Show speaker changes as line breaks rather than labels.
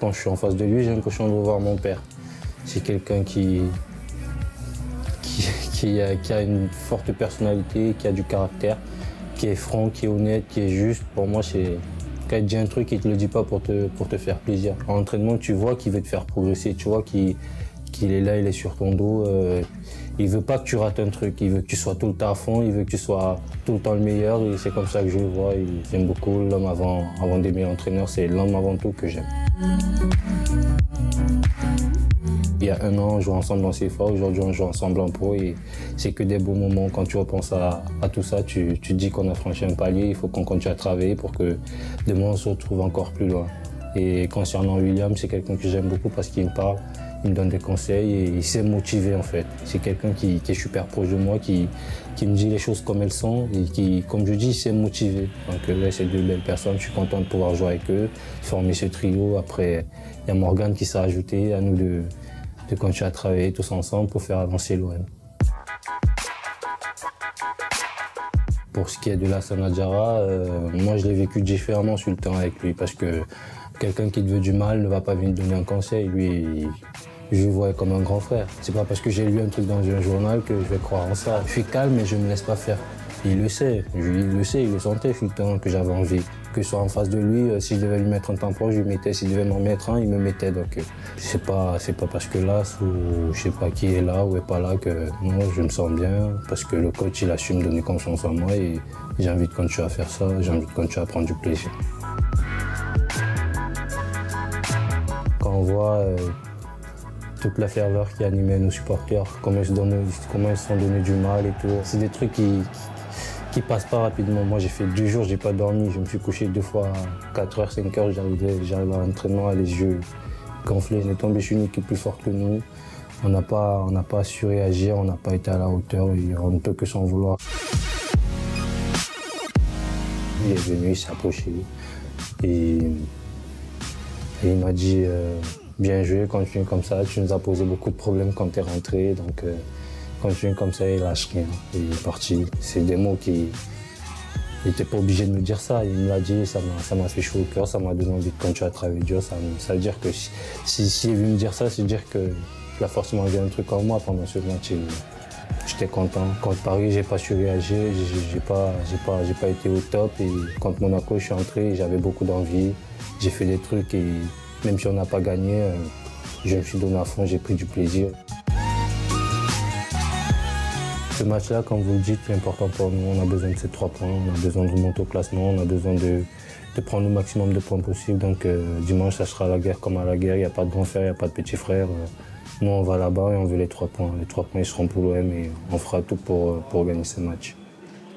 quand je suis en face de lui, j'ai l'impression de revoir mon père. C'est quelqu'un qui a une forte personnalité, qui a du caractère, qui est franc, qui est honnête, qui est juste. Pour moi, c'est quand il dit un truc, il ne te le dit pas pour te faire plaisir. En entraînement, tu vois qu'il veut te faire progresser, tu vois qu'il est là, il est sur ton dos. Il veut pas que tu rates un truc, il veut que tu sois tout le temps à fond, il veut que tu sois tout le temps le meilleur. Et c'est comme ça que je le vois. J'aime beaucoup l'homme avant d'aimer l'entraîneur, c'est l'homme avant tout que j'aime. Il y a 1 an, on jouait ensemble en CFA, aujourd'hui on joue ensemble en pro et c'est que des beaux moments. Quand tu repenses à tout ça, tu te dis qu'on a franchi un palier, il faut qu'on continue à travailler pour que demain on se retrouve encore plus loin. Et concernant William, c'est quelqu'un que j'aime beaucoup parce qu'il me parle, il me donne des conseils et il sait me motiver en fait. C'est quelqu'un qui est super proche de moi, qui me dit les choses comme elles sont et qui, comme je dis, il sait me motiver. Donc là, c'est 2 belles personnes, je suis content de pouvoir jouer avec eux, former ce trio. Après, il y a Morgane qui s'est ajouté, à nous de continuer à travailler tous ensemble pour faire avancer l'OM. Pour ce qui est de Lassana Diarra, moi je l'ai vécu différemment sur le terrain avec lui parce que quelqu'un qui te veut du mal ne va pas venir te donner un conseil. Lui, je le vois comme un grand frère. C'est pas parce que j'ai lu un truc dans un journal que je vais croire en ça. Je suis calme et je me laisse pas faire. Il le sait, il le sentait sur le terrain que j'avais envie. Que ce soit en face de lui, si je devais lui mettre un tampon, je lui mettais. S'il devait m'en mettre un, il me mettait. Donc c'est pas parce que là, ou je sais pas qui est là ou est pas là que moi je me sens bien. Parce que le coach il a su me donner confiance en moi et j'ai envie de continuer à faire ça, j'ai envie de continuer à prendre du plaisir. Quand on voit toute la ferveur qui animait nos supporters, comment ils se sont donné du mal et tout, c'est des trucs qui passent pas rapidement. Moi, j'ai fait 2 jours, j'ai pas dormi. Je me suis couché 2 fois à 4h, 5h. J'arrive à l'entraînement, les yeux gonflés. On est tombé sur une équipe plus forte que nous. On n'a pas su réagir, on n'a pas été à la hauteur et on ne peut que s'en vouloir. Il est venu, il s'est approché et il m'a dit bien joué, continue comme ça. Tu nous as posé beaucoup de problèmes quand tu es rentré. Donc, continue comme ça, il lâche rien. Il est parti. C'est des mots qui... Il n'était pas obligé de me dire ça. Il me l'a dit, ça m'a fait chaud au cœur, ça m'a donné envie de continuer à travailler dur. Ça veut dire que s'il est venu me dire ça, c'est dire qu'il a forcément vu un truc en moi pendant ce match. J'étais content. Contre Paris, j'ai pas su réagir, j'ai pas été au top. Et contre Monaco, je suis entré, j'avais beaucoup d'envie. J'ai fait des trucs et même si on n'a pas gagné, je me suis donné à fond, j'ai pris du plaisir. Ce match-là, comme vous le dites, c'est important pour nous. On a besoin de ces 3 points, on a besoin de remonter au classement, on a besoin de prendre le maximum de points possible. Donc dimanche, ça sera la guerre comme à la guerre. Il n'y a pas de grand frère, il n'y a pas de petit frère. Nous, on va là-bas et on veut les 3 points. Les 3 points, ils seront pour l'OM et on fera tout pour gagner ce match.